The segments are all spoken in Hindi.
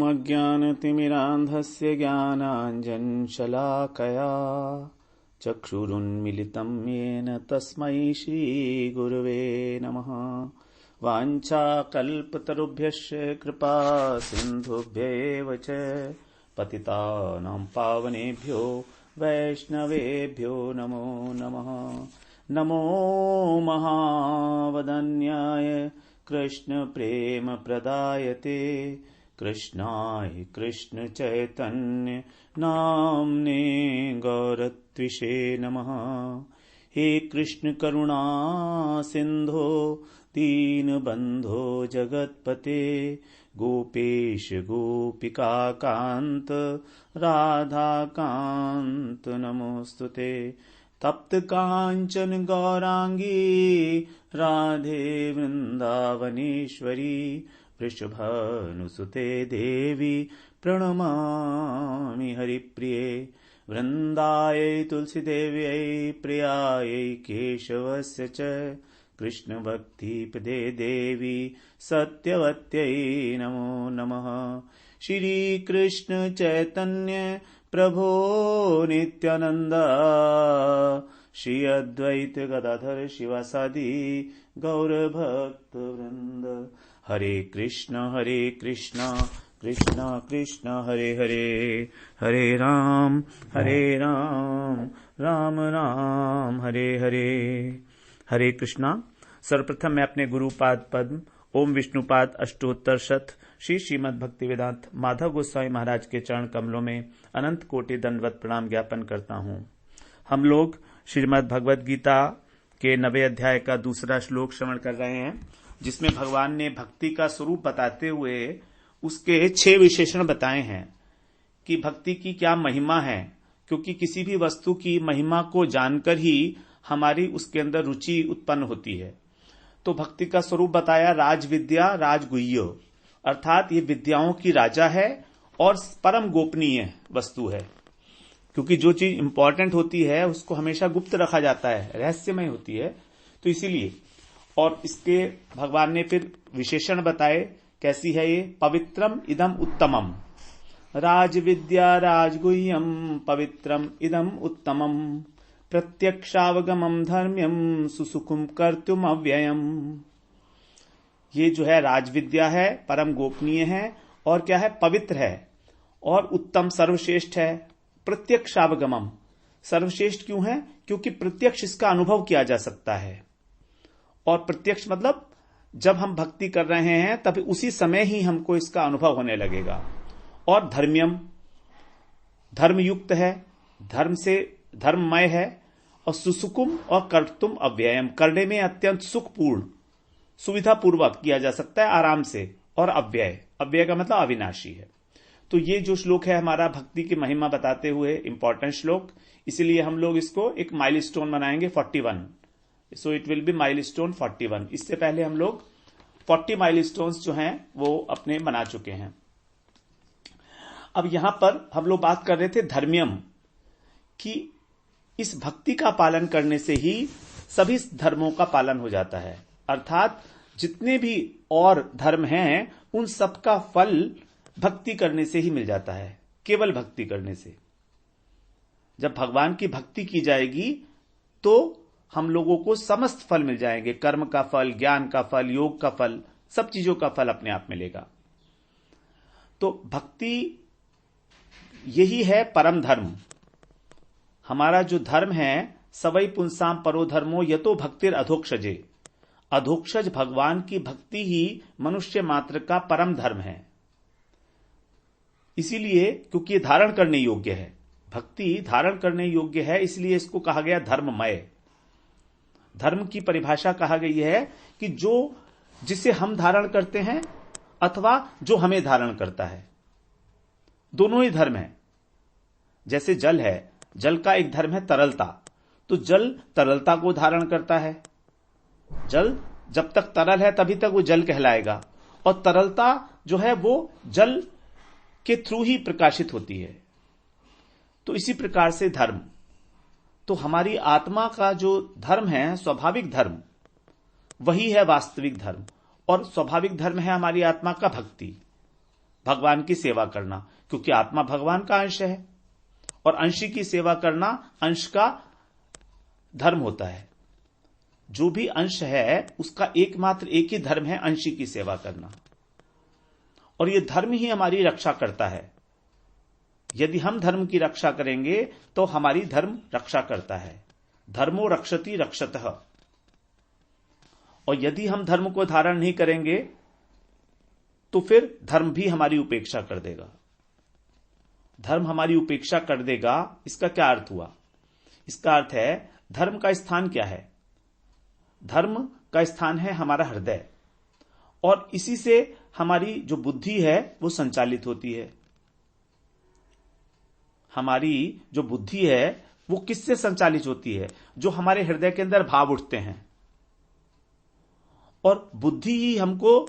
ओमज्ञानतिमिरान्धस्य ज्ञानाञ्जनशलाकया चक्षुरुन्मिलितं येन तस्मै श्रीगुरवे नमः। वाञ्छाकल्पतरुभ्यश्च कृपा सिन्धुभ्येव च पतितानां पावनेभ्यो वैष्णवेभ्यो नमो नमः। नमो महावदन्याय कृष्ण प्रेम प्रदायते कृष्णाय कृष्ण चैतन्य नाम्ने गौरत्विषे नमः। हे कृष्ण करुणा सिंधो दीनबंधो जगत्पते गोपेश गोपिका कांत राधा कांत नमोस्तुते। तप्त कांचन गौरांगी राधे वृंदावनेश्वरी वृषभानुसुते देवी प्रणमामि हरिप्रिये। वृंदायै तुलसीदेव्यै प्रियायै केशवस्य च कृष्णभक्तिपदे देवी सत्यवत्यै नमो नमः। श्रीकृष्ण चैतन्य प्रभो नित्यानंद श्री अद्वैत गदाधर शिवासादि गौरभक्त वृंद। हरे कृष्ण कृष्ण कृष्ण हरे हरे, हरे राम राम राम हरे हरे। हरे कृष्णा। सर्वप्रथम मैं अपने गुरुपाद पद्म ओम विष्णुपाद अष्टोत्तर शत श्री श्रीमद् भक्ति वेदांत माधव गोस्वामी महाराज के चरण कमलों में अनंत कोटि दंडवत प्रणाम ज्ञापन करता हूँ। हम लोग श्रीमद् भगवद गीता के 90 अध्याय का दूसरा श्लोक श्रवण कर रहे हैं, जिसमें भगवान ने भक्ति का स्वरूप बताते हुए उसके 6 विशेषण बताए हैं कि भक्ति की क्या महिमा है, क्योंकि किसी भी वस्तु की महिमा को जानकर ही हमारी उसके अंदर रुचि उत्पन्न होती है। तो भक्ति का स्वरूप बताया राजविद्या राजगुह्य, अर्थात ये विद्याओं की राजा है और परम गोपनीय वस्तु है, क्योंकि जो चीज इंपॉर्टेंट होती है उसको हमेशा गुप्त रखा जाता है, रहस्यमय होती है, तो इसीलिए। और इसके भगवान ने फिर विशेषण बताए कैसी है ये। पवित्रम इदम उत्तमम, राजविद्या राजगुह्यम पवित्रम इदम उत्तमम प्रत्यक्षावगमम धर्म्यम सुसुखम कर्तुम अव्ययम। ये जो है राजविद्या है, परम गोपनीय है, और क्या है, पवित्र है और उत्तम सर्वश्रेष्ठ है। प्रत्यक्षावगमम, सर्वश्रेष्ठ क्यों है? क्योंकि प्रत्यक्ष इसका अनुभव किया जा सकता है। और प्रत्यक्ष मतलब जब हम भक्ति कर रहे हैं तब उसी समय ही हमको इसका अनुभव होने लगेगा। और धर्म्यम, धर्मयुक्त है, धर्म से धर्ममय है। और सुसुकुम और कर्तुम अव्ययम, करने में अत्यंत सुखपूर्ण सुविधा पूर्वक किया जा सकता है, आराम से। और अव्यय, अव्यय का मतलब अविनाशी है। तो ये जो श्लोक है हमारा भक्ति की महिमा बताते हुए इंपॉर्टेंट श्लोक, इसलिए हम लोग इसको एक माइलस्टोन बनाएंगे 41। So it will be milestone 41। इससे पहले हम लोग 40 माइलस्टोन्स जो हैं वो अपने बना चुके हैं। अब यहां पर हम लोग बात कर रहे थे धर्म्यम, कि इस भक्ति का पालन करने से ही सभी धर्मों का पालन हो जाता है, अर्थात जितने भी और धर्म हैं उन सब का फल भक्ति करने से ही मिल जाता है, केवल भक्ति करने से। जब भगवान की भक्ति की जाएगी तो हम लोगों को समस्त फल मिल जाएंगे, कर्म का फल, ज्ञान का फल, योग का फल, सब चीजों का फल अपने आप मिलेगा। तो भक्ति यही है परम धर्म। हमारा जो धर्म है, सवै पुंसाम परो धर्मो यतो भक्तिर अधोक्षजे, अधोक्षज भगवान की भक्ति ही मनुष्य मात्र का परम धर्म है। इसीलिए क्योंकि ये धारण करने योग्य है, भक्ति धारण करने योग्य है, इसलिए इसको कहा गया धर्ममय। धर्म की परिभाषा कहा गई है कि जो जिसे हम धारण करते हैं अथवा जो हमें धारण करता है, दोनों ही धर्म है। जैसे जल है, जल का एक धर्म है तरलता, तो जल तरलता को धारण करता है। जल जब तक तरल है तभी तक वो जल कहलाएगा, और तरलता जो है वो जल के थ्रू ही प्रकाशित होती है। तो इसी प्रकार से धर्म, तो हमारी आत्मा का जो धर्म है, स्वाभाविक धर्म, वही है वास्तविक धर्म। और स्वाभाविक धर्म है हमारी आत्मा का भक्ति। भगवान की सेवा करना, क्योंकि आत्मा भगवान का अंश है और अंशी की सेवा करना अंश का धर्म होता है। जो भी अंश है उसका एकमात्र एक ही धर्म है, अंशी की सेवा करना, और यह धर्म ही हमारी रक्षा करता है। यदि हम धर्म की रक्षा करेंगे तो हमारी धर्म रक्षा करता है। धर्मो रक्षति रक्षतः। और यदि हम धर्म को धारण नहीं करेंगे तो फिर धर्म भी हमारी उपेक्षा कर देगा। धर्म हमारी उपेक्षा कर देगा, इसका क्या अर्थ हुआ? इसका अर्थ है धर्म का स्थान क्या है? धर्म का स्थान है हमारा हृदय, और इसी से हमारी जो बुद्धि है वो संचालित होती है। हमारी जो बुद्धि है वो किससे संचालित होती है? जो हमारे हृदय के अंदर भाव उठते हैं, और बुद्धि ही हमको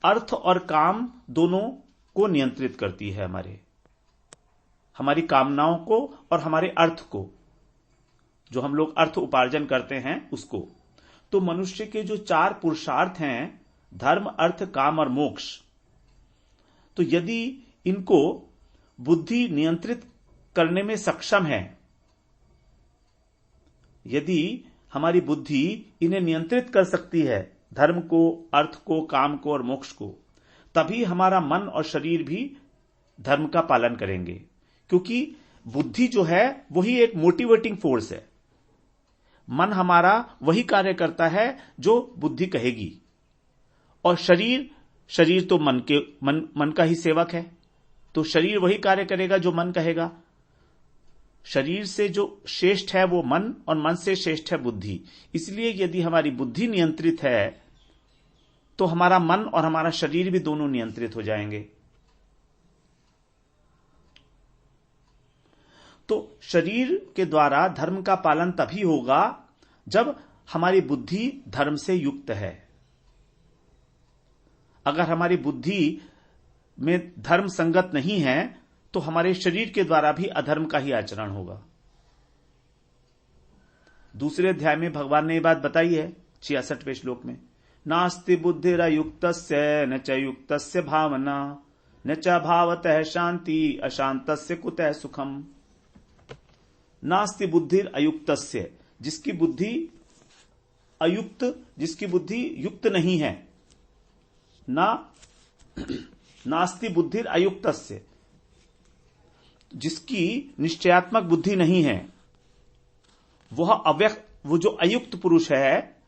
अर्थ और काम दोनों को नियंत्रित करती है। हमारी कामनाओं को और हमारे अर्थ को, जो हम लोग अर्थ उपार्जन करते हैं उसको। तो मनुष्य के जो 4 पुरुषार्थ हैं, धर्म, अर्थ, काम और मोक्ष, तो यदि इनको बुद्धि नियंत्रित करने में सक्षम है, यदि हमारी बुद्धि इन्हें नियंत्रित कर सकती है, धर्म को, अर्थ को, काम को और मोक्ष को, तभी हमारा मन और शरीर भी धर्म का पालन करेंगे। क्योंकि बुद्धि जो है वही एक मोटिवेटिंग फोर्स है। मन हमारा वही कार्य करता है जो बुद्धि कहेगी, और शरीर तो मन का ही सेवक है, तो शरीर वही कार्य करेगा जो मन कहेगा। शरीर से जो श्रेष्ठ है वो मन, और मन से श्रेष्ठ है बुद्धि। इसलिए यदि हमारी बुद्धि नियंत्रित है तो हमारा मन और हमारा शरीर भी दोनों नियंत्रित हो जाएंगे। तो शरीर के द्वारा धर्म का पालन तभी होगा जब हमारी बुद्धि धर्म से युक्त है। अगर हमारी बुद्धि में धर्म संगत नहीं है तो हमारे शरीर के द्वारा भी अधर्म का ही आचरण होगा। दूसरे अध्याय में भगवान ने यह बात बताई है 66वें श्लोक में, नास्ति बुद्धिरयुक्तस्य न च युक्तस्य भावना न च भावतः शांति अशांतस्य कुतः सुखम। नास्ति बुद्धिरयुक्तस्य, जिसकी बुद्धि अयुक्त, जिसकी बुद्धि युक्त नहीं है, नास्ति बुद्धिरयुक्तस्य, जिसकी निश्चयात्मक बुद्धि नहीं है, वो जो अयुक्त पुरुष है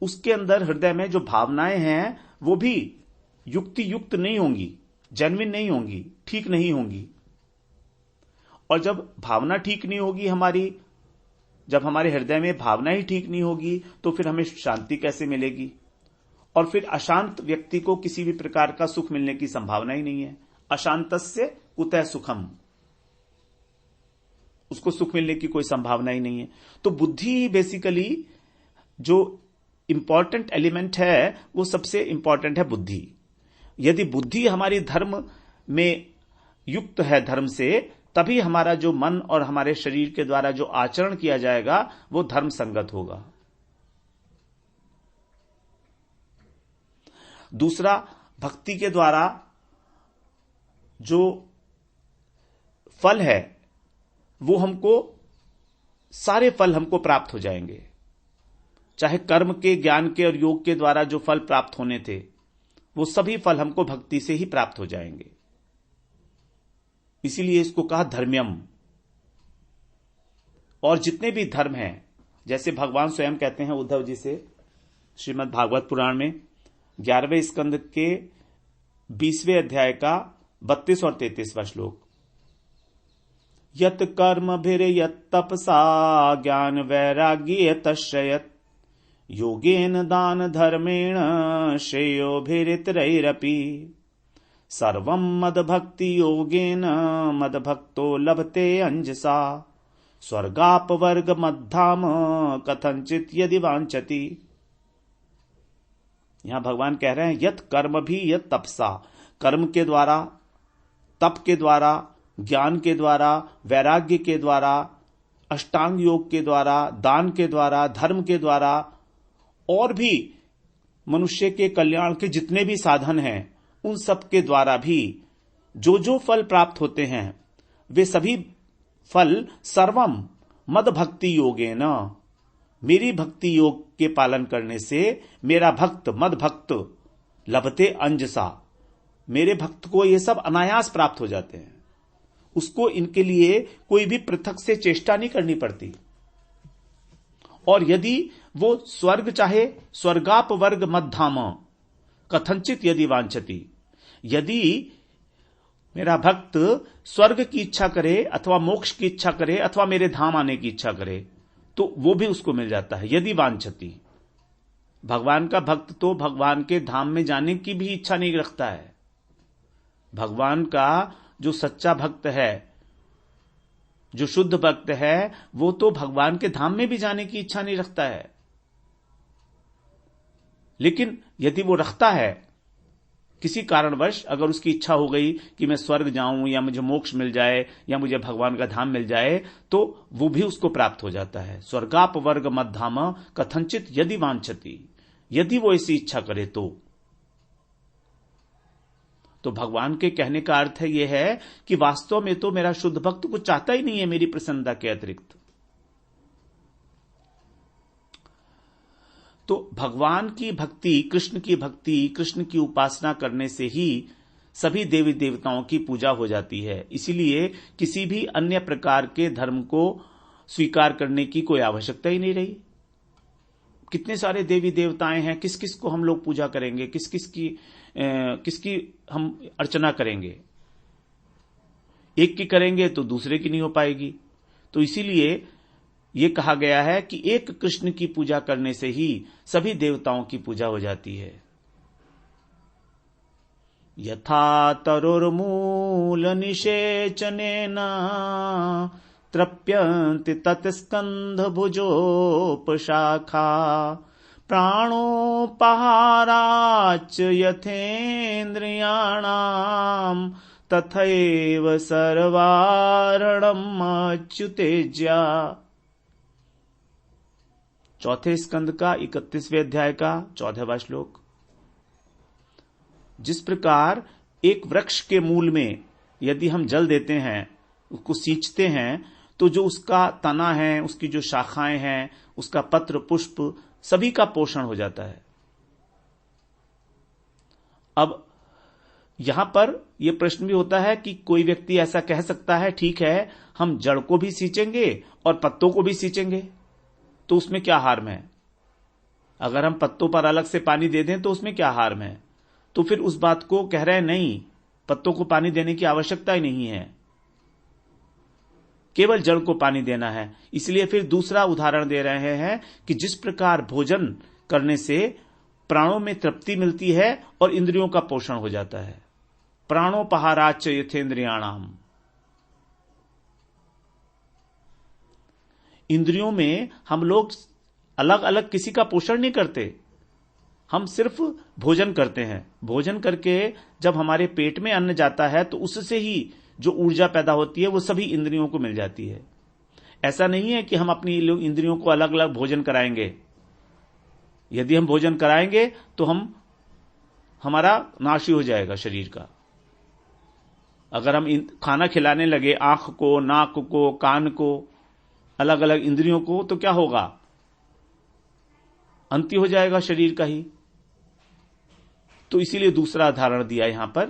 उसके अंदर हृदय में जो भावनाएं हैं वो भी युक्त नहीं होंगी, जेन्युइन नहीं होंगी, ठीक नहीं होंगी। और जब भावना ठीक नहीं होगी जब हमारे हृदय में भावना ही ठीक नहीं होगी तो फिर हमें शांति कैसे मिलेगी? और फिर अशांत व्यक्ति को किसी भी प्रकार का सुख मिलने की संभावना ही नहीं है। अशांतस्य कुतः सुखम, उसको सुख मिलने की कोई संभावना ही नहीं है। तो बुद्धि बेसिकली जो इंपॉर्टेंट एलिमेंट है वो सबसे इंपॉर्टेंट है बुद्धि। यदि बुद्धि हमारी धर्म में युक्त है, धर्म से, तभी हमारा जो मन और हमारे शरीर के द्वारा जो आचरण किया जाएगा वो धर्म संगत होगा। दूसरा, भक्ति के द्वारा जो फल है वो सारे फल हमको प्राप्त हो जाएंगे। चाहे कर्म के, ज्ञान के और योग के द्वारा जो फल प्राप्त होने थे वो सभी फल हमको भक्ति से ही प्राप्त हो जाएंगे। इसीलिए इसको कहा धर्म्यम। और जितने भी धर्म हैं, जैसे भगवान स्वयं कहते हैं उद्धव जी से श्रीमद् भागवत पुराण में 11वें स्कंद के 20वें अध्याय का 32 और 33वां श्लोक, यत कर्म भिर यत तपसा ज्ञान वैराग्य तश्रयत योगेन दान धर्मेण श्रेयो भिरितरैरपि सर्वं मद भक्ति योगेन मद भक्तो लभते अंजसा स्वर्गापवर्ग मद्धाम कथंचित यदि वांछति। यहां भगवान कह रहे हैं यत कर्म भी यत तपसा, कर्म के द्वारा, तप के द्वारा, ज्ञान के द्वारा, वैराग्य के द्वारा, अष्टांग योग के द्वारा, दान के द्वारा, धर्म के द्वारा, और भी मनुष्य के कल्याण के जितने भी साधन हैं उन सब के द्वारा भी जो जो फल प्राप्त होते हैं वे सभी फल सर्वम मद भक्ति योगेन, मेरी भक्ति योग के पालन करने से मेरा भक्त मद भक्त लभते अंजसा, मेरे भक्त को ये सब अनायास प्राप्त हो जाते हैं। उसको इनके लिए कोई भी पृथक से चेष्टा नहीं करनी पड़ती। और यदि वो स्वर्ग चाहे, स्वर्गाप वर्ग मध्धाम कथंचित यदि वांछति, यदि मेरा भक्त स्वर्ग की इच्छा करे अथवा मोक्ष की इच्छा करे अथवा मेरे धाम आने की इच्छा करे तो वो भी उसको मिल जाता है। यदि वांछति, भगवान का भक्त तो भगवान के धाम में जाने की भी इच्छा नहीं रखता है। भगवान का जो सच्चा भक्त है, जो शुद्ध भक्त है, वो तो भगवान के धाम में भी जाने की इच्छा नहीं रखता है। लेकिन यदि वो रखता है, किसी कारणवश अगर उसकी इच्छा हो गई कि मैं स्वर्ग जाऊं या मुझे मोक्ष मिल जाए या मुझे भगवान का धाम मिल जाए, तो वो भी उसको प्राप्त हो जाता है। स्वर्गाप वर्ग मध्धाम कथंचित यदि वांछति, यदि वो ऐसी इच्छा करे तो भगवान के कहने का अर्थ है यह है कि वास्तव में तो मेरा शुद्ध भक्त कुछ चाहता ही नहीं है मेरी प्रसन्नता के अतिरिक्त। तो भगवान की भक्ति, कृष्ण की भक्ति, कृष्ण की उपासना करने से ही सभी देवी देवताओं की पूजा हो जाती है। इसीलिए किसी भी अन्य प्रकार के धर्म को स्वीकार करने की कोई आवश्यकता ही नहीं रही। कितने सारे देवी देवताएं हैं, किस किस को हम लोग पूजा करेंगे, किसकी हम अर्चना करेंगे। एक की करेंगे तो दूसरे की नहीं हो पाएगी। तो इसीलिए यह कहा गया है कि एक कृष्ण की पूजा करने से ही सभी देवताओं की पूजा हो जाती है। यथा तरुर्मूल निषेचनेन तृप्यन्ति तत्स्कंध भुजोपशाखा प्राणोपहाराच यथेन्द्रियाणाम तथैव सर्वारणम अच्युतेज्या। चौथे स्कंद का 31वें अध्याय का 14वां श्लोक। जिस प्रकार एक वृक्ष के मूल में यदि हम जल देते हैं, उसको सींचते हैं, तो जो उसका तना है, उसकी जो शाखाएं हैं, उसका पत्र पुष्प सभी का पोषण हो जाता है। अब यहां पर यह प्रश्न भी होता है कि कोई व्यक्ति ऐसा कह सकता है, ठीक है हम जड़ को भी सींचेंगे और पत्तों को भी सींचेंगे, तो उसमें क्या हार्म है? अगर हम पत्तों पर अलग से पानी दे दें तो उसमें क्या हार्म है? तो फिर उस बात को कह रहे हैं नहीं, पत्तों को पानी देने की आवश्यकता ही नहीं है, केवल जड़ को पानी देना है। इसलिए फिर दूसरा उदाहरण दे रहे हैं कि जिस प्रकार भोजन करने से प्राणों में तृप्ति मिलती है और इंद्रियों का पोषण हो जाता है। प्राणोपहाराच यथेन्द्रियाणाम, इंद्रियों में हम लोग अलग अलग किसी का पोषण नहीं करते, हम सिर्फ भोजन करते हैं। भोजन करके जब हमारे पेट में अन्न जाता है तो उससे ही जो ऊर्जा पैदा होती है वो सभी इंद्रियों को मिल जाती है। ऐसा नहीं है कि हम अपनी इंद्रियों को अलग अलग भोजन कराएंगे। यदि हम भोजन कराएंगे तो हमारा नाश ही हो जाएगा शरीर का। अगर हम खाना खिलाने लगे आंख को, नाक को, कान को, अलग अलग इंद्रियों को, तो क्या होगा? अंत हो जाएगा शरीर का ही। तो इसीलिए दूसरा उदाहरण दिया यहां पर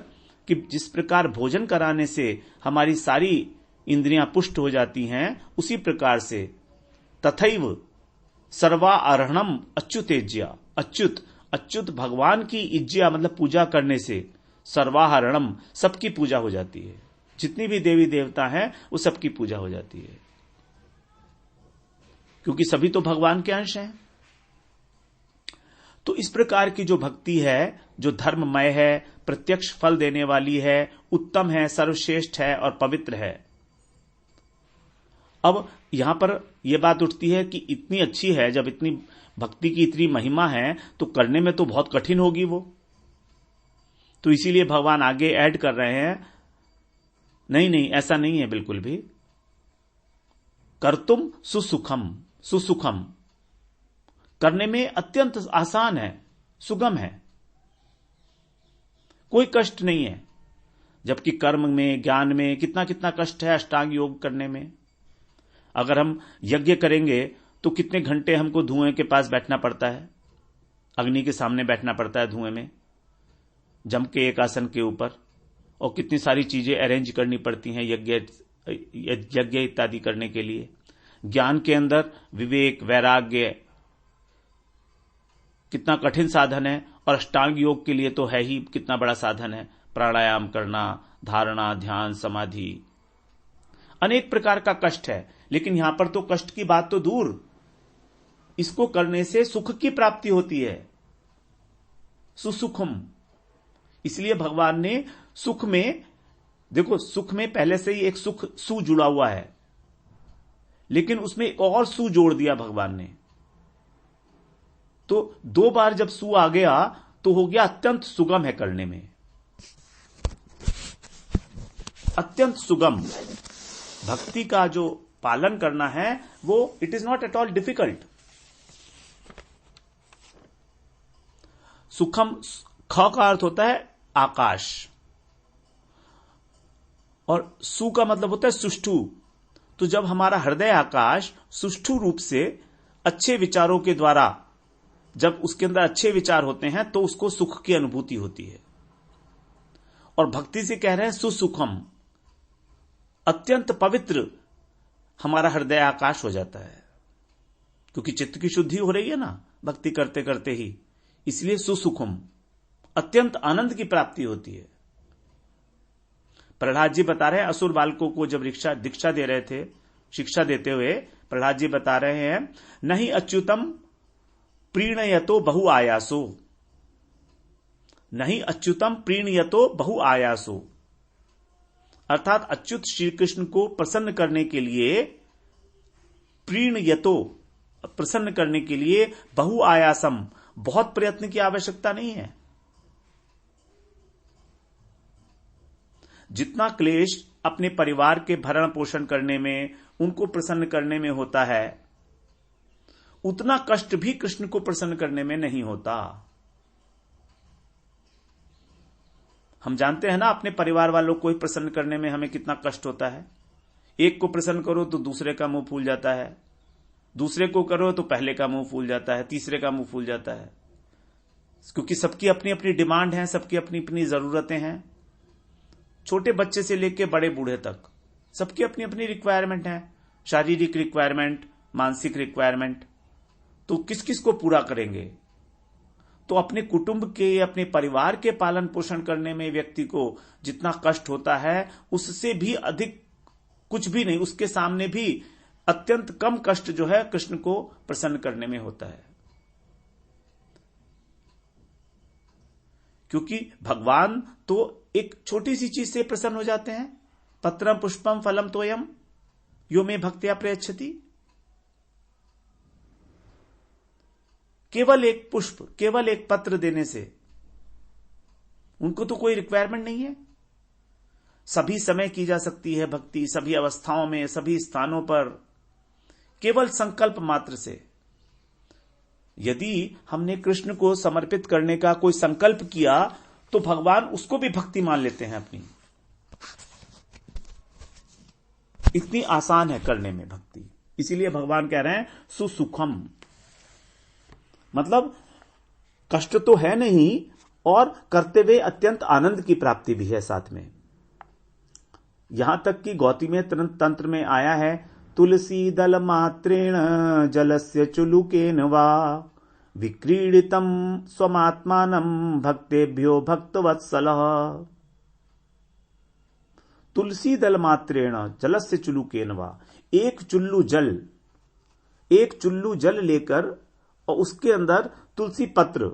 कि जिस प्रकार भोजन कराने से हमारी सारी इंद्रियां पुष्ट हो जाती हैं, उसी प्रकार से तथैव सर्वा आरणम अच्युतेज्या, अच्युत भगवान की इज्जा मतलब पूजा करने से सर्वाहरणम सबकी पूजा हो जाती है। जितनी भी देवी देवता हैं वो सबकी पूजा हो जाती है, क्योंकि सभी तो भगवान के अंश हैं। तो इस प्रकार की जो भक्ति है, जो धर्ममय है, प्रत्यक्ष फल देने वाली है, उत्तम है, सर्वश्रेष्ठ है और पवित्र है। अब यहां पर यह बात उठती है कि इतनी अच्छी है, जब इतनी भक्ति की इतनी महिमा है तो करने में तो बहुत कठिन होगी वो। तो इसीलिए भगवान आगे ऐड कर रहे हैं, नहीं ऐसा नहीं है बिल्कुल भी। कर्तुम सुसुखम करने में अत्यंत आसान है, सुगम है, कोई कष्ट नहीं है। जबकि कर्म में, ज्ञान में कितना कितना कष्ट है अष्टांग योग करने में। अगर हम यज्ञ करेंगे तो कितने घंटे हमको धुएं के पास बैठना पड़ता है, अग्नि के सामने बैठना पड़ता है धुएं में, जम के एक आसन के ऊपर, और कितनी सारी चीजें अरेंज करनी पड़ती हैं यज्ञ इत्यादि करने के लिए। ज्ञान के अंदर विवेक, वैराग्य कितना कठिन साधन है, और अष्टांग योग के लिए तो है ही कितना बड़ा साधन है। प्राणायाम करना, धारणा, ध्यान, समाधि, अनेक प्रकार का कष्ट है। लेकिन यहां पर तो कष्ट की बात तो दूर, इसको करने से सुख की प्राप्ति होती है, सुसुखम। इसलिए भगवान ने सुख में, देखो सुख में पहले से ही एक सुख सु जुड़ा हुआ है, लेकिन उसमें एक और सु जोड़ दिया भगवान ने। तो दो बार जब सु आ गया तो हो गया अत्यंत सुगम है करने में, अत्यंत सुगम। भक्ति का जो पालन करना है वो it is not at all difficult. सुखम, ख का अर्थ होता है आकाश, और सु का मतलब होता है सुष्ठु। तो जब हमारा हृदय आकाश सुष्ठु रूप से अच्छे विचारों के द्वारा, जब उसके अंदर अच्छे विचार होते हैं तो उसको सुख की अनुभूति होती है। और भक्ति से कह रहे हैं सुसुखम, अत्यंत पवित्र हमारा हृदय आकाश हो जाता है, क्योंकि चित्त की शुद्धि हो रही है ना भक्ति करते करते ही, इसलिए सुसुखम, अत्यंत आनंद की प्राप्ति होती है। प्रहलाद जी बता रहे हैं, असुर बालकों को जब दीक्षा दे रहे थे, शिक्षा देते हुए प्रहलाद जी बता रहे हैं, नहीं अच्युतम प्रीणयतो बहु आयासो, नहीं अच्युतम प्रीणयतो बहु आयासो, अर्थात अच्युत श्री कृष्ण को प्रसन्न करने के लिए, प्रीणयतो प्रसन्न करने के लिए, बहु आयासम बहुत प्रयत्न की आवश्यकता नहीं है। जितना क्लेश अपने परिवार के भरण पोषण करने में, उनको प्रसन्न करने में होता है, उतना कष्ट भी कृष्ण को प्रसन्न करने में नहीं होता। हम जानते हैं ना अपने परिवार वालों को ही प्रसन्न करने में हमें कितना कष्ट होता है। एक को प्रसन्न करो तो दूसरे का मुंह फूल जाता है, दूसरे को करो तो पहले का मुंह फूल जाता है, तीसरे का मुंह फूल जाता है, क्योंकि सबकी अपनी अपनी डिमांड है, सबकी अपनी अपनी जरूरतें हैं। छोटे बच्चे से लेकर बड़े बूढ़े तक सबकी अपनी अपनी रिक्वायरमेंट है, शारीरिक रिक्वायरमेंट, मानसिक रिक्वायरमेंट। तो किस किस को पूरा करेंगे? तो अपने कुटुंब के, अपने परिवार के पालन पोषण करने में व्यक्ति को जितना कष्ट होता है, उससे भी अधिक कुछ भी नहीं, उसके सामने भी अत्यंत कम कष्ट जो है कृष्ण को प्रसन्न करने में होता है। क्योंकि भगवान तो एक छोटी सी चीज से प्रसन्न हो जाते हैं। पत्रम पुष्पम फलम तोयम यो में भक्त्या प्रयच्छति। केवल एक पुष्प, केवल एक पत्र देने से उनको तो कोई रिक्वायरमेंट नहीं है। सभी समय की जा सकती है भक्ति, सभी अवस्थाओं में, सभी स्थानों पर, केवल संकल्प मात्र से। यदि हमने कृष्ण को समर्पित करने का कोई संकल्प किया तो भगवान उसको भी भक्ति मान लेते हैं अपनी। इतनी आसान है करने में भक्ति। इसीलिए भगवान कह रहे हैं सुसुखम, मतलब कष्ट तो है नहीं और करते हुए अत्यंत आनंद की प्राप्ति भी है साथ में। यहां तक कि गौती में तंत्र में आया है, तुलसी दल मात्रेण जलस्य चुलुकेन वा विक्रीडितम स्वमात्मानं भक्तेभ्यो भक्तवत्सलः। तुलसी दल मात्रेण जलस्य चुलुकेन वा, एक चुल्लू जल लेकर और उसके अंदर तुलसी पत्र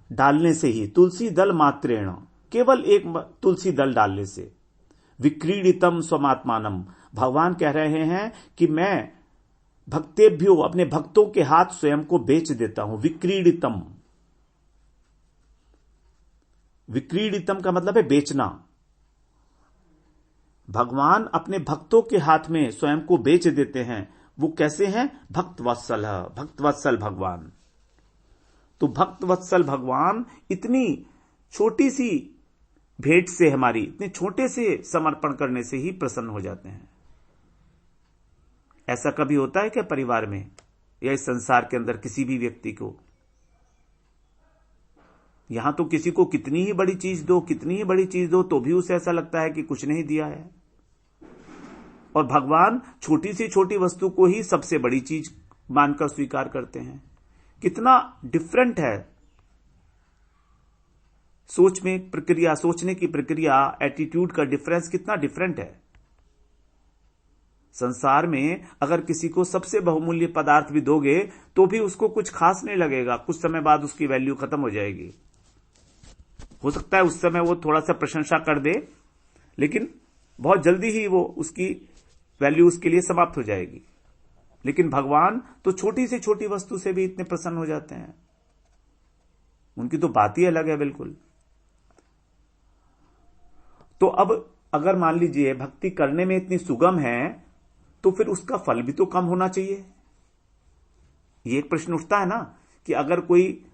डालने से ही, तुलसी दल मात्रेण, केवल एक तुलसी दल डालने से, विक्रीडितम स्वमात्मानम, भगवान कह रहे हैं कि मैं भक्तेभ्यो, अपने भक्तों के हाथ स्वयं को बेच देता हूं। विक्रीडितम, विक्रीडितम का मतलब है बेचना। भगवान अपने भक्तों के हाथ में स्वयं को बेच देते हैं। वो कैसे हैं? भक्तवत्सल, भक्तवत्सल भगवान। तो भक्तवत्सल भगवान इतनी छोटी सी भेंट से, हमारी इतने छोटे से समर्पण करने से ही प्रसन्न हो जाते हैं। ऐसा कभी होता है क्या परिवार में या इस संसार के अंदर किसी भी व्यक्ति को? यहां तो किसी को कितनी ही बड़ी चीज दो, कितनी ही बड़ी चीज दो, तो भी उसे ऐसा लगता है कि कुछ नहीं दिया है। और भगवान छोटी से छोटी वस्तु को ही सबसे बड़ी चीज मानकर स्वीकार करते हैं। कितना डिफरेंट है सोच में प्रक्रिया, सोचने की प्रक्रिया, एटीट्यूड का डिफरेंस कितना डिफरेंट है। संसार में अगर किसी को सबसे बहुमूल्य पदार्थ भी दोगे तो भी उसको कुछ खास नहीं लगेगा, कुछ समय बाद उसकी वैल्यू खत्म हो जाएगी। हो सकता है उस समय वो थोड़ा सा प्रशंसा कर दे, लेकिन बहुत जल्दी ही वो उसकी वैल्यू उसके लिए समाप्त हो जाएगी। लेकिन भगवान तो छोटी से छोटी वस्तु से भी इतने प्रसन्न हो जाते हैं, उनकी तो बात ही अलग है बिल्कुल। तो अब अगर मान लीजिए भक्ति करने में इतनी सुगम है तो फिर उसका फल भी तो कम होना चाहिए। ये एक प्रश्न उठता है ना कि अगर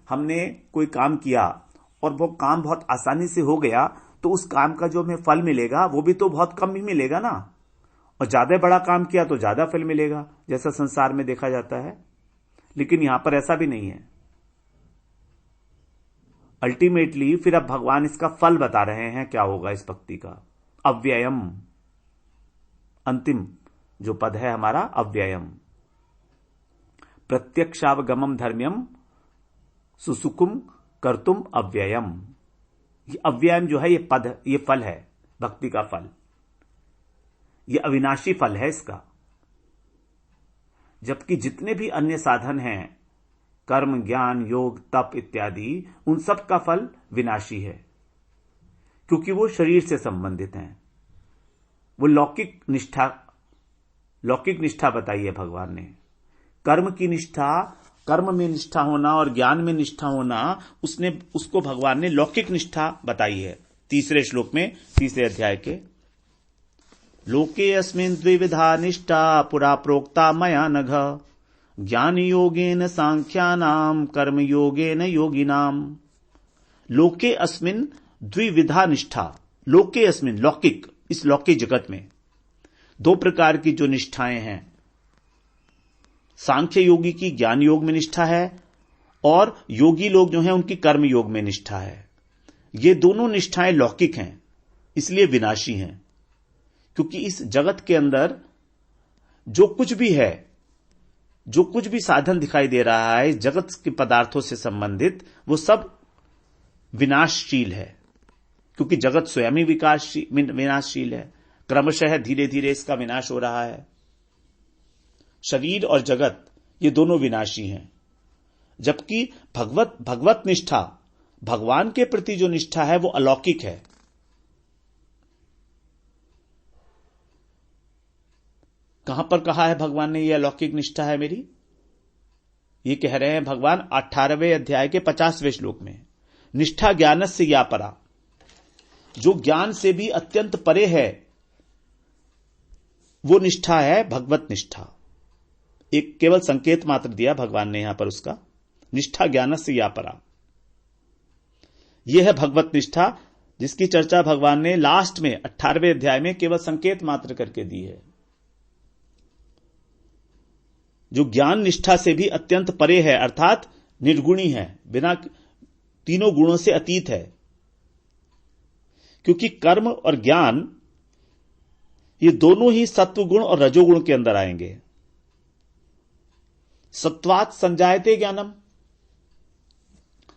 हमने कोई काम किया और वो काम बहुत आसानी से हो गया तो उस काम का जो हमें फल मिलेगा वो भी तो बहुत कम ही मिलेगा ना, और ज्यादा बड़ा काम किया तो ज्यादा फल मिलेगा, जैसा संसार में देखा जाता है। लेकिन यहां पर ऐसा भी नहीं है। अल्टीमेटली फिर अब भगवान इसका फल बता रहे हैं क्या होगा इस भक्ति का। अव्ययम, अंतिम जो पद है हमारा अव्ययम। प्रत्यक्षावगमम धर्म्यम सुसुकुम कर्तुम अव्ययम। ये अव्ययम जो है ये पद, ये फल है भक्ति का फल, ये अविनाशी फल है इसका। जबकि जितने भी अन्य साधन हैं, कर्म, ज्ञान, योग, तप इत्यादि, उन सब का फल विनाशी है, क्योंकि वो शरीर से संबंधित हैं। वो लौकिक निष्ठा बताई है भगवान ने। कर्म की निष्ठा, कर्म में निष्ठा होना और ज्ञान में निष्ठा होना, उसको भगवान ने लौकिक निष्ठा बताई है। तीसरे श्लोक में, तीसरे अध्याय के, लोके अस्मिन् द्विविधा निष्ठा पुरा प्रोक्ता मया नघ ज्ञान योगेन सांख्यानाम कर्म योगेन योगिनाम। लोके अस्मिन् द्विविधा निष्ठा, लोके अस्मिन् लौकिक, इस लौकिक जगत में दो प्रकार की जो निष्ठाएं हैं, सांख्य योगी की ज्ञान योग में निष्ठा है और योगी लोग जो हैं उनकी कर्म योग में निष्ठा है। ये दोनों निष्ठाएं लौकिक हैं, इसलिए विनाशी हैं, क्योंकि इस जगत के अंदर जो कुछ भी है, जो कुछ भी साधन दिखाई दे रहा है जगत के पदार्थों से संबंधित, वो सब विनाशशील है, क्योंकि जगत स्वयं ही विनाशशील है। क्रमशः धीरे धीरे इसका विनाश हो रहा है। शरीर और जगत ये दोनों विनाशी हैं, जबकि भगवत निष्ठा, भगवान के प्रति जो निष्ठा है वो अलौकिक है। कहां पर कहा है भगवान ने ये अलौकिक निष्ठा है मेरी? ये कह रहे हैं भगवान 18वें अध्याय के 50वें श्लोक में, निष्ठा ज्ञानस्य या परा, जो ज्ञान से भी अत्यंत परे है वो निष्ठा है भगवत निष्ठा। एक केवल संकेत मात्र दिया भगवान ने यहां पर उसका, निष्ठा ज्ञानस्य या परा। यह है भगवत निष्ठा, जिसकी चर्चा भगवान ने लास्ट में 18वें अध्याय में केवल संकेत मात्र करके दी है। जो ज्ञान निष्ठा से भी अत्यंत परे है, अर्थात निर्गुणी है, बिना तीनों गुणों से अतीत है। क्योंकि कर्म और ज्ञान ये दोनों ही सत्व गुण और रजोगुण के अंदर आएंगे। सत्वात् संजायते ज्ञानम,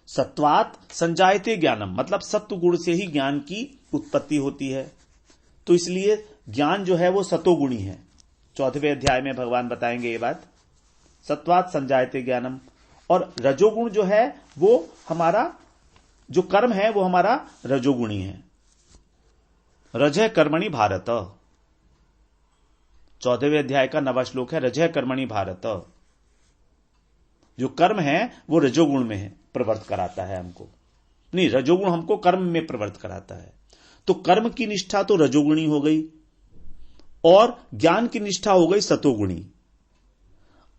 सत्वात् संजायते ज्ञानम मतलब सत्व गुण से ही ज्ञान की उत्पत्ति होती है। तो इसलिए ज्ञान जो है वो सतोगुणी है। 14वें अध्याय में भगवान बताएंगे ये बात, सत्वात् संजायते ज्ञानम। और रजोगुण जो है वो हमारा, जो कर्म है वो हमारा रजोगुणी है। रजः कर्मणि भारत, 14वें अध्याय का 9वां श्लोक है, रजः कर्मणि भारत। जो कर्म है वो रजोगुण में है, प्रवृत्त कराता है हमको, नहीं रजोगुण हमको कर्म में प्रवृत्त कराता है। तो कर्म की निष्ठा तो रजोगुणी हो गई और ज्ञान की निष्ठा हो गई सतोगुणी।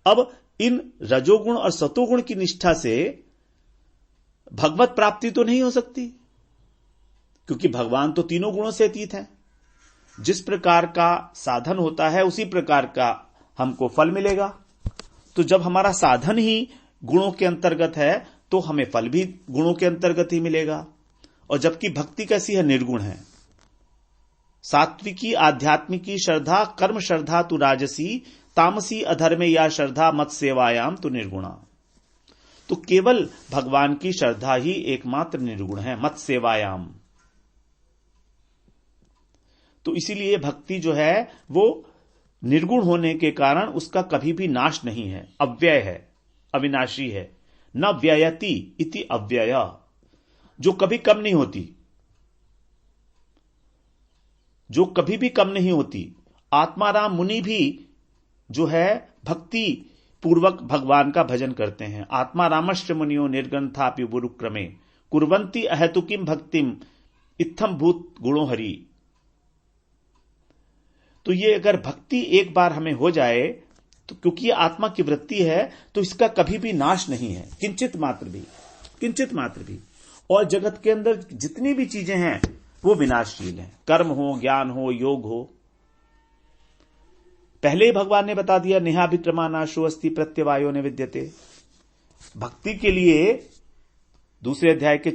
अब इन रजोगुण और सतोगुण की निष्ठा से भगवत प्राप्ति तो नहीं हो सकती, क्योंकि भगवान तो तीनों गुणों से अतीत है। जिस प्रकार का साधन होता है उसी प्रकार का हमको फल मिलेगा। तो जब हमारा साधन ही गुणों के अंतर्गत है तो हमें फल भी गुणों के अंतर्गत ही मिलेगा। और जबकि भक्ति कैसी है, निर्गुण है। सात्विकी आध्यात्मिकी श्रद्धा कर्म श्रद्धा तु राजसी, तामसी अधर्मे या श्रद्धा मत सेवायाम तु निर्गुणा। तो केवल भगवान की श्रद्धा ही एकमात्र निर्गुण है, मत सेवायाम। तो इसीलिए भक्ति जो है वो निर्गुण होने के कारण उसका कभी भी नाश नहीं है, अव्यय है, अविनाशी है। न व्ययति इति अव्यय, जो कभी कम नहीं होती, जो कभी भी कम नहीं होती। आत्माराम मुनि भी जो है भक्ति पूर्वक भगवान का भजन करते हैं। आत्मारामश्च मुनियो निर्गंथापि बुरुक्रमे कुर्वन्ति अहेतुकीम भक्तिम इत्थम भूत गुणो हरि। तो ये अगर भक्ति एक बार हमें हो जाए तो क्योंकि ये आत्मा की वृत्ति है तो इसका कभी भी नाश नहीं है, किंचित मात्र भी, किंचित मात्र भी। और जगत के अंदर जितनी भी चीजें हैं वो विनाशशील हैं, कर्म हो, ज्ञान हो, योग हो। पहले ही भगवान ने बता दिया, नेहाभिक्रमानाशो अस्ति प्रत्यवायो ने विद्यते। भक्ति के लिए दूसरे अध्याय के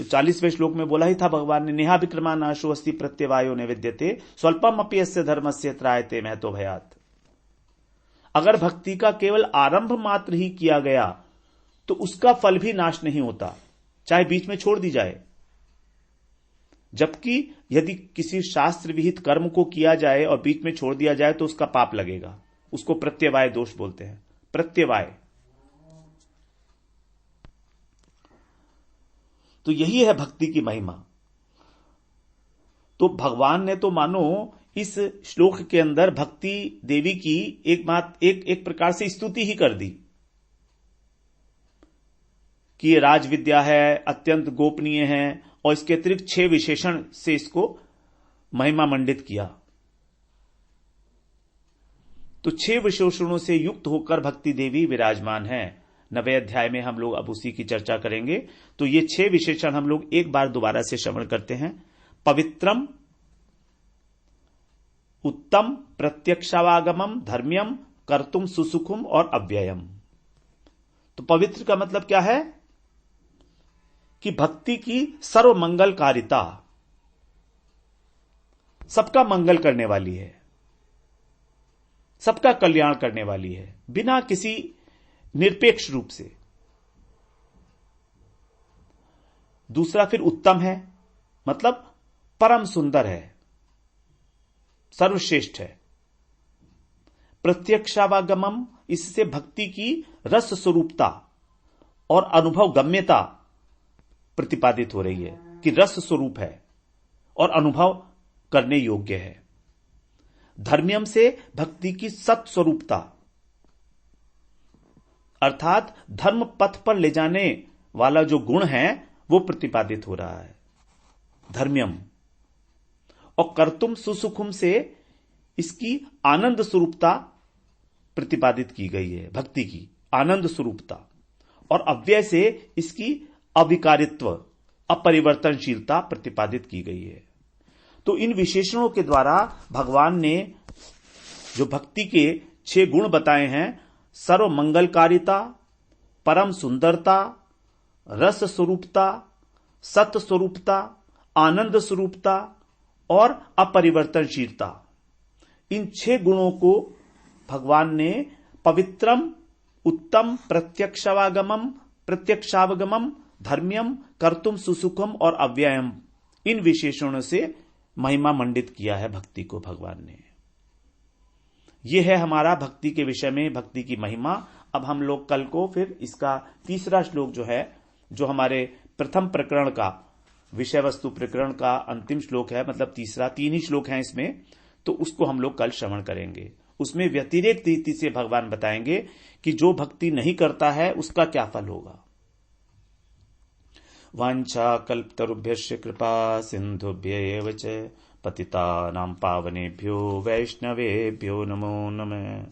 40वें श्लोक में बोला ही था भगवान ने, नेहाभिक्रमानाशो अस्ति प्रत्यवायो ने विद्यते स्वल्पम अपि अस्य धर्मस्य त्रायते महतो भयात्। अगर भक्ति का केवल आरंभ मात्र ही किया गया तो उसका फल भी नाश नहीं होता, चाहे बीच में छोड़ दी जाए। जबकि यदि किसी शास्त्र विहित कर्म को किया जाए और बीच में छोड़ दिया जाए तो उसका पाप लगेगा। उसको प्रत्यवाय दोष बोलते हैं, प्रत्यवाय। तो यही है भक्ति की महिमा। तो भगवान ने तो मानो इस श्लोक के अंदर भक्ति देवी की एक प्रकार से स्तुति ही कर दी कि ये राज विद्या है, अत्यंत गोपनीय है, और इसके अतिरिक्त 6 विशेषण से इसको महिमा मंडित किया। तो 6 विशेषणों से युक्त होकर भक्ति देवी विराजमान है। 9वें अध्याय में हम लोग अब उसी की चर्चा करेंगे। तो ये 6 विशेषण हम लोग एक बार दोबारा से श्रवण करते हैं। पवित्रम, उत्तम, प्रत्यक्षावागमम, धर्म्यम, कर्तुम सुसुखुम और अव्ययम। तो पवित्र का मतलब क्या है कि भक्ति की सर्व मंगलकारिता, सबका मंगल करने वाली है, सबका कल्याण करने वाली है, बिना किसी निरपेक्ष रूप से। दूसरा फिर उत्तम है, मतलब परम सुंदर है, सर्वश्रेष्ठ है। प्रत्यक्षावागमम, इससे भक्ति की रस स्वरूपता और अनुभव गम्यता प्रतिपादित हो रही है कि रस स्वरूप है और अनुभव करने योग्य है। धर्म्यम से भक्ति की सत स्वरूपता, अर्थात धर्म पथ पर ले जाने वाला जो गुण है वो प्रतिपादित हो रहा है, धर्म्यम। और कर्तुम सुसुखुम से इसकी आनंद स्वरूपता प्रतिपादित की गई है, भक्ति की आनंद स्वरूपता। और अव्यय से इसकी अविकारित्व, अपरिवर्तनशीलता प्रतिपादित की गई है। तो इन विशेषणों के द्वारा भगवान ने जो भक्ति के 6 गुण बताए हैं, सर्व मंगलकारिता, परम सुंदरता, रस स्वरूपता, सत स्वरूपता, आनंद स्वरूपता और अपरिवर्तनशीलता, इन 6 गुणों को भगवान ने पवित्रम, उत्तम, प्रत्यक्षावगमम, धर्म्यम, कर्तुम सुसुखम और अव्ययम, इन विशेषणों से महिमा मंडित किया है भक्ति को भगवान ने। यह है हमारा भक्ति के विषय में भक्ति की महिमा। अब हम लोग कल को फिर इसका तीसरा श्लोक जो है, जो हमारे प्रथम प्रकरण का, विषय वस्तु प्रकरण का अंतिम श्लोक है, मतलब तीसरा, 3 ही श्लोक हैं इसमें, तो उसको हम लोग कल श्रवण करेंगे। उसमें व्यतिरेक रीति से भगवान बताएंगे कि जो भक्ति नहीं करता है उसका क्या फल होगा। वांछा कल्पतरुभ्यश्च कृपा सिंधुभ्यैव च पतितानां पावनेभ्यो वैष्णवेभ्यो नमो नमः।